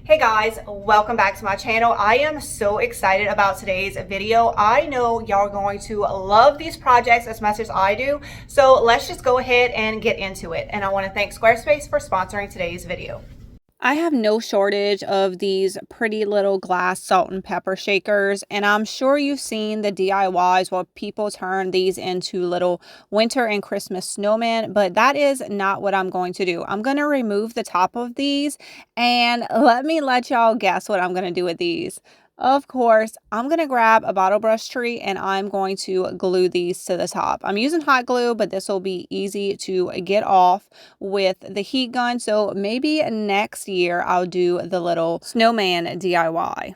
Hey guys, welcome back to my channel. I am so excited about today's video. I know y'all are going to love these projects as much as I do. So let's just go ahead and get into it. And I want to thank Squarespace for sponsoring today's video. I have no shortage of these pretty little glass salt and pepper shakers, and I'm sure you've seen the DIYs where people turn these into little winter and Christmas snowmen, but that is not what I'm going to do. I'm going to remove the top of these, and let y'all guess what I'm going to do with these. Of course, I'm going to grab a bottle brush tree and I'm going to glue these to the top. I'm using hot glue, but this will be easy to get off with the heat gun. So maybe next year I'll do the little snowman DIY.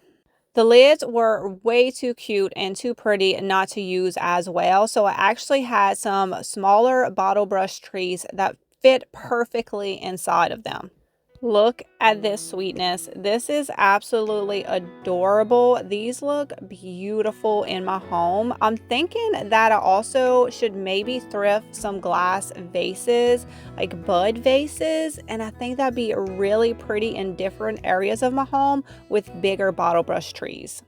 The lids were way too cute and too pretty not to use as well. So I actually had some smaller bottle brush trees that fit perfectly inside of them. Look at this sweetness. This is absolutely adorable. These look beautiful in my home. I'm thinking that I also should maybe thrift some glass vases, like bud vases, and I think that'd be really pretty in different areas of my home with bigger bottle brush trees.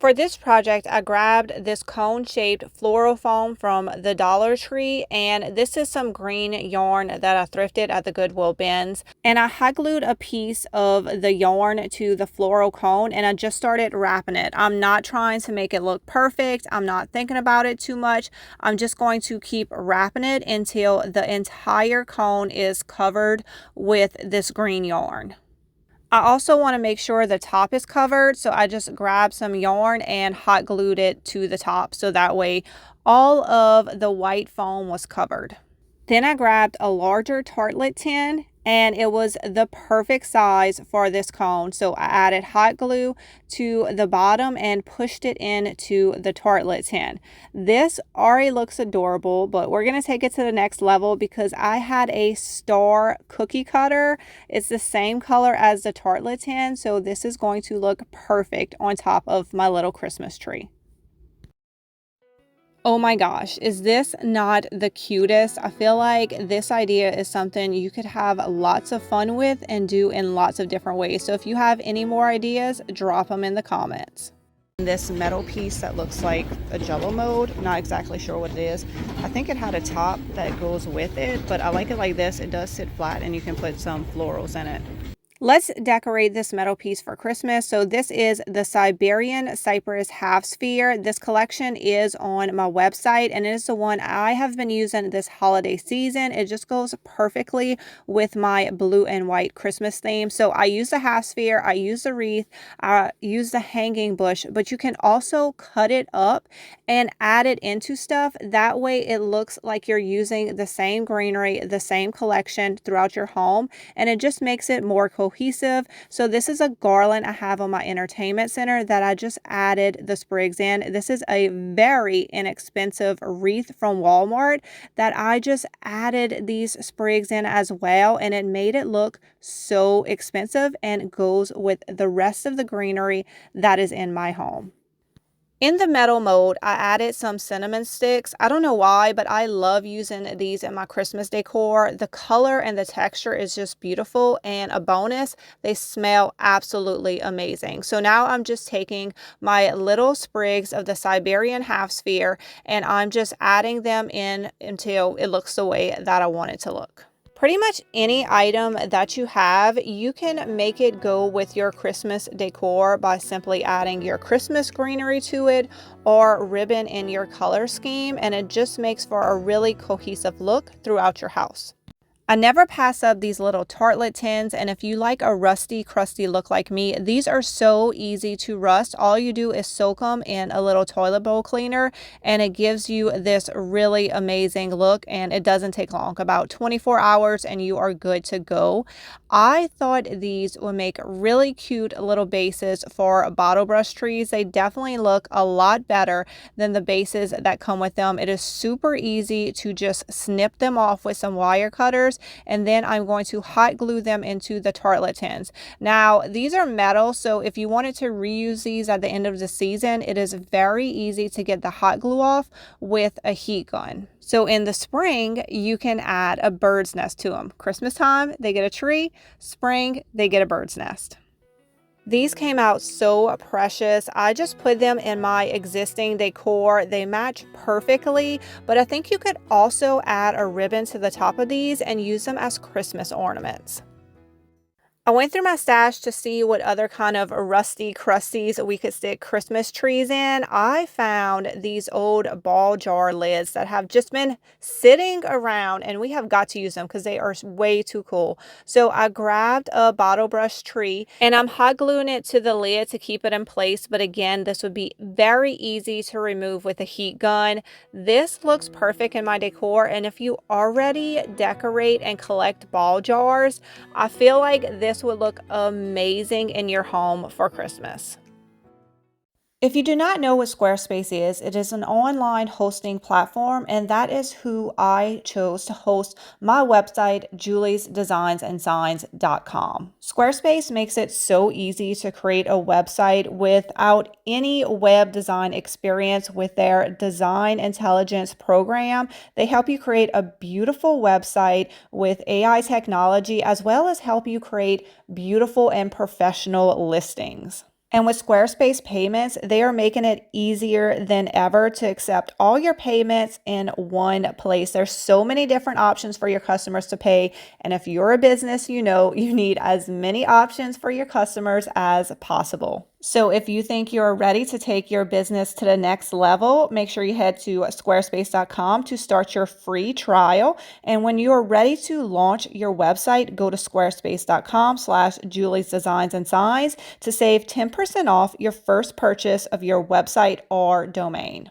For this project, I grabbed this cone-shaped floral foam from the Dollar Tree, and this is some green yarn that I thrifted at the Goodwill bins. And I hot glued a piece of the yarn to the floral cone, and I just started wrapping it. I'm not trying to make it look perfect. I'm not thinking about it too much. I'm just going to keep wrapping it until the entire cone is covered with this green yarn. I also want to make sure the top is covered, so I just grabbed some yarn and hot glued it to the top so that way all of the white foam was covered. Then I grabbed a larger Tartlet tin, and it was the perfect size for this cone. So I added hot glue to the bottom and pushed it into the Tartlet tin. This already looks adorable, but we're going to take it to the next level because I had a star cookie cutter. It's the same color as the Tartlet tin, so this is going to look perfect on top of my little Christmas tree. Oh my gosh, is this not the cutest? I feel like this idea is something you could have lots of fun with and do in lots of different ways. So if you have any more ideas, drop them in the comments. This metal piece that looks like a jello mold, not exactly sure what it is. I think it had a top that goes with it, but I like it like this. It does sit flat and you can put some florals in it. Let's decorate this metal piece for Christmas. So this is the Siberian Cypress half sphere. This collection is on my website and it is the one I have been using this holiday season. It just goes perfectly with my blue and white Christmas theme. So I use the half sphere, I use the wreath, I use the hanging bush, but you can also cut it up and add it into stuff. That way it looks like you're using the same greenery, the same collection throughout your home, and it just makes it more cohesive. So this is a garland I have on my entertainment center that I just added the sprigs in. This is a very inexpensive wreath from Walmart that I just added these sprigs in as well, and it made it look so expensive and goes with the rest of the greenery that is in my home. In the metal mold, I added some cinnamon sticks. I don't know why, but I love using these in my Christmas decor. The color and the texture is just beautiful, and a bonus, they smell absolutely amazing. So now I'm just taking my little sprigs of the Siberian half sphere and I'm just adding them in until it looks the way that I want it to look. Pretty much any item that you have, you can make it go with your Christmas decor by simply adding your Christmas greenery to it or ribbon in your color scheme, and it just makes for a really cohesive look throughout your house. I never pass up these little Tartlet tins, and if you like a rusty, crusty look like me, these are so easy to rust. All you do is soak them in a little toilet bowl cleaner, and it gives you this really amazing look, and it doesn't take long, about 24 hours, and you are good to go. I thought these would make really cute little bases for bottle brush trees. They definitely look a lot better than the bases that come with them. It is super easy to just snip them off with some wire cutters, and then I'm going to hot glue them into the Tartlet tins. Now, these are metal, so if you wanted to reuse these at the end of the season, it is very easy to get the hot glue off with a heat gun. So in the spring, you can add a bird's nest to them. Christmas time, they get a tree. Spring, they get a bird's nest. These came out so precious. I just put them in my existing decor. They match perfectly, but I think you could also add a ribbon to the top of these and use them as Christmas ornaments. I went through my stash to see what other kind of rusty crusties we could stick Christmas trees in. I found these old ball jar lids that have just been sitting around, and we have got to use them because they are way too cool. So I grabbed a bottle brush tree and I'm hot gluing it to the lid to keep it in place. But again, this would be very easy to remove with a heat gun. This looks perfect in my decor. And if you already decorate and collect ball jars, I feel like this would look amazing in your home for Christmas. If you do not know what Squarespace is, it is an online hosting platform, and that is who I chose to host my website, juliesdesignsandsigns.com. Squarespace makes it so easy to create a website without any web design experience with their design intelligence program. They help you create a beautiful website with AI technology, as well as help you create beautiful and professional listings. And with Squarespace payments, they are making it easier than ever to accept all your payments in one place. There's so many different options for your customers to pay. And if you're a business, you know you need as many options for your customers as possible. So if you think you're ready to take your business to the next level, make sure you head to squarespace.com to start your free trial. And when you are ready to launch your website, go to squarespace.com/juliesdesignsandsigns to save 10% off your first purchase of your website or domain.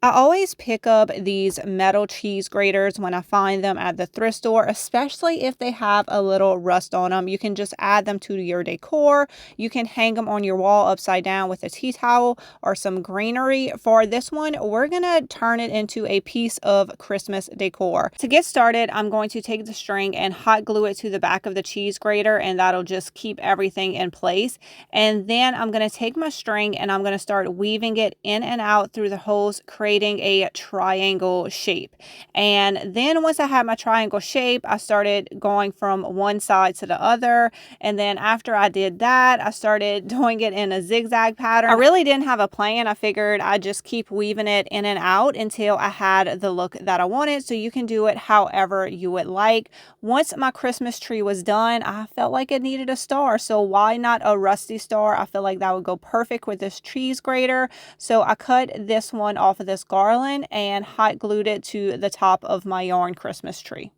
I always pick up these metal cheese graters when I find them at the thrift store, especially if they have a little rust on them. You can just add them to your decor. You can hang them on your wall upside down with a tea towel or some greenery. For this one, we're going to turn it into a piece of Christmas decor. To get started, I'm going to take the string and hot glue it to the back of the cheese grater, and that'll just keep everything in place. And then I'm going to take my string and I'm going to start weaving it in and out through the holes, creating a triangle shape. And then once I had my triangle shape, I started going from one side to the other. And then after I did that, I started doing it in a zigzag pattern. I really didn't have a plan. I figured I'd just keep weaving it in and out until I had the look that I wanted. So you can do it however you would like. Once my Christmas tree was done, I felt like it needed a star. So why not a rusty star? I feel like that would go perfect with this cheese grater. So I cut this one off of this garland and hot glued it to the top of my yarn Christmas tree.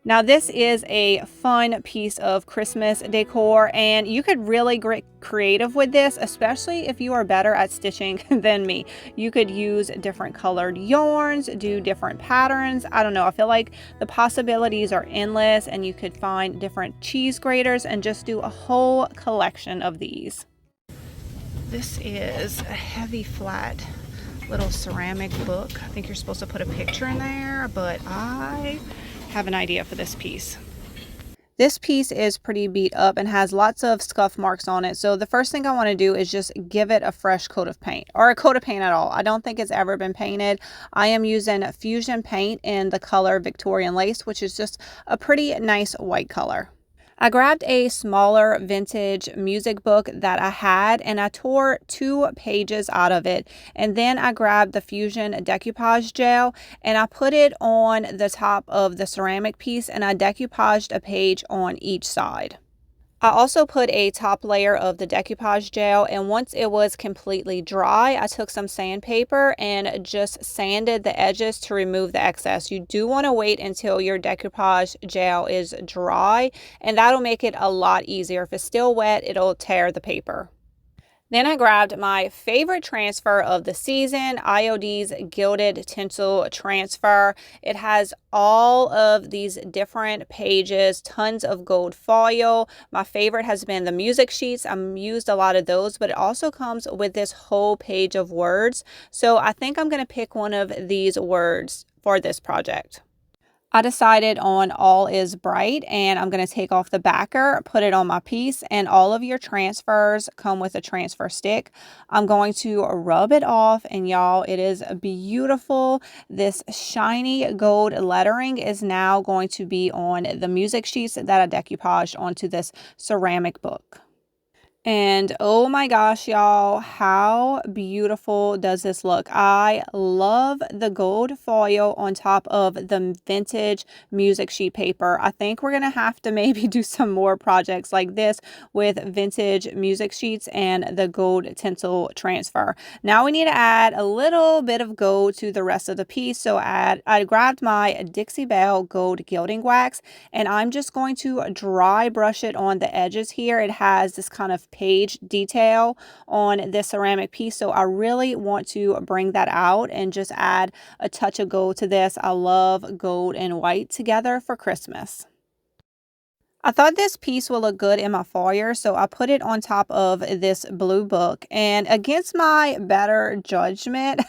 Now this is a fun piece of Christmas decor, and you could really get creative with this, especially if you are better at stitching than me. You could use different colored yarns, do different patterns. I don't know. I feel like the possibilities are endless, and you could find different cheese graters and just do a whole collection of these. This is a heavy flat little ceramic book. I think you're supposed to put a picture in there, but I have an idea for this piece. This piece is pretty beat up and has lots of scuff marks on it. So the first thing I want to do is just give it a fresh coat of paint, or a coat of paint at all. I don't think it's ever been painted. I am using Fusion paint in the color Victorian Lace, which is just a pretty nice white color. I grabbed a smaller vintage music book that I had and I tore 2 pages out of it. And then I grabbed the Fusion decoupage gel and I put it on the top of the ceramic piece and I decoupaged a page on each side. I also put a top layer of the decoupage gel, and once it was completely dry, I took some sandpaper and just sanded the edges to remove the excess. You do want to wait until your decoupage gel is dry, and that'll make it a lot easier. If it's still wet, it'll tear the paper. Then I grabbed my favorite transfer of the season, IOD's Gilded Tinsel Transfer. It has all of these different pages, tons of gold foil. My favorite has been the music sheets. I've used a lot of those, but it also comes with this whole page of words. So I think I'm going to pick one of these words for this project. I decided on All Is Bright, and I'm going to take off the backer, put it on my piece, and all of your transfers come with a transfer stick. I'm going to rub it off, and y'all, it is beautiful. This shiny gold lettering is now going to be on the music sheets that I decoupaged onto this ceramic book. And oh my gosh, y'all, how beautiful does this look? I love the gold foil on top of the vintage music sheet paper. I think we're going to have to maybe do some more projects like this with vintage music sheets and the gold tinsel transfer. Now we need to add a little bit of gold to the rest of the piece. So I grabbed my Dixie Belle gold gilding wax, and I'm just going to dry brush it on the edges here. It has this kind of page detail on this ceramic piece, so I really want to bring that out and just add a touch of gold to this. I love gold and white together for Christmas. I thought this piece would look good in my foyer, so I put it on top of this blue book. And against my better judgment,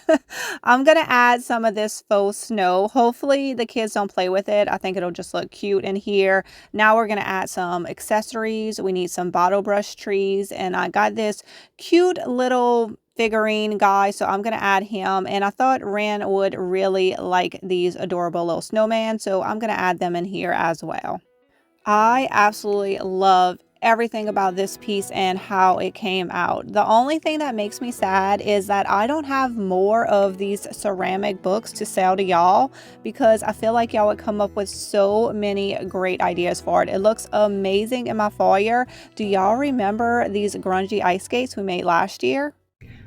I'm going to add some of this faux snow. Hopefully the kids don't play with it. I think it'll just look cute in here. Now we're going to add some accessories. We need some bottle brush trees. And I got this cute little figurine guy, so I'm going to add him. And I thought Ren would really like these adorable little snowman, so I'm going to add them in here as well. I absolutely love everything about this piece and how it came out. The only thing that makes me sad is that I don't have more of these ceramic books to sell to y'all, because I feel like y'all would come up with so many great ideas for it. It looks amazing in my foyer. Do y'all remember these grungy ice skates we made last year?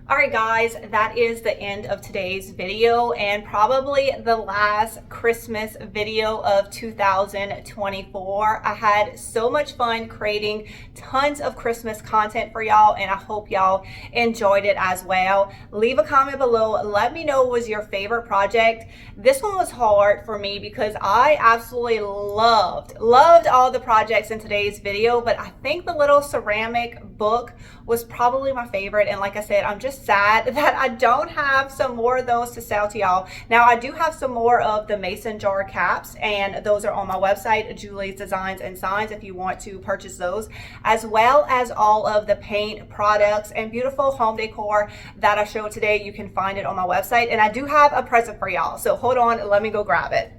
All right, guys, that is the end of today's video, and probably the last Christmas video of 2024. I had so much fun creating tons of Christmas content for y'all, and I hope y'all enjoyed it as well. Leave a comment below. Let me know what was your favorite project. This one was hard for me because I absolutely loved all the projects in today's video, but I think the little ceramic book was probably my favorite. And like I said, I'm just sad that I don't have some more of those to sell to y'all. Now I do have some more of the mason jar caps, and those are on my website, Julie's Designs and Signs, if you want to purchase those, as well as all of the paint products and beautiful home decor that I showed today. You can find it on my website, and I do have a present for y'all, so hold on, let me go grab it.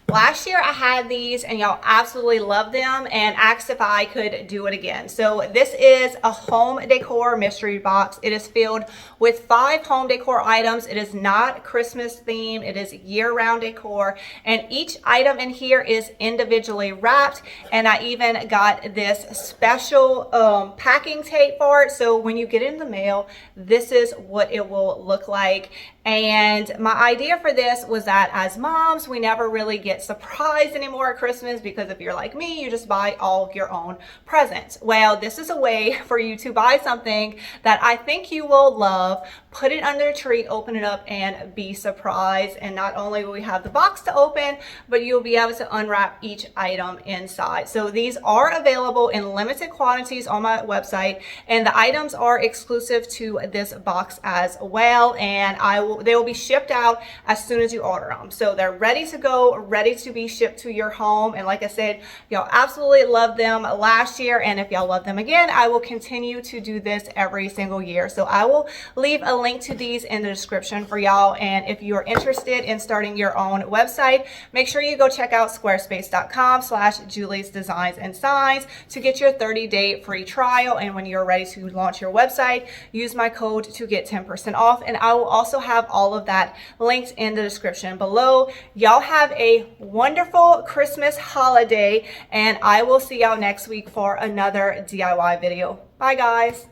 Last year I had these and y'all absolutely loved them and asked if I could do it again. So this is a home decor mystery box. It is filled with 5 home decor items. It is not Christmas themed. It is year-round decor, and each item in here is individually wrapped, and I even got this special packing tape for it. So when you get it in the mail, this is what it will look like. And my idea for this was that as moms, we never really get surprised anymore at Christmas, because if you're like me, you just buy all your own presents. Well, this is a way for you to buy something that I think you will love, put it under a tree, open it up, and be surprised. And not only will we have the box to open, but you'll be able to unwrap each item inside. So these are available in limited quantities on my website, and the items are exclusive to this box as well. And they will be shipped out as soon as you order them. So they're ready to go, ready to be shipped to your home. And like I said, y'all absolutely loved them last year, and if y'all love them again, I will continue to do this every single year. So I will leave a link to these in the description for y'all, and if you are interested in starting your own website, make sure you go check out squarespace.com/Julie's Designs and Signs to get your 30-day free trial. And when you're ready to launch your website, use my code to get 10% off, and I will also have all of that linked in the description below. Y'all have a wonderful Christmas holiday, and I will see y'all next week for another DIY video. Bye, guys.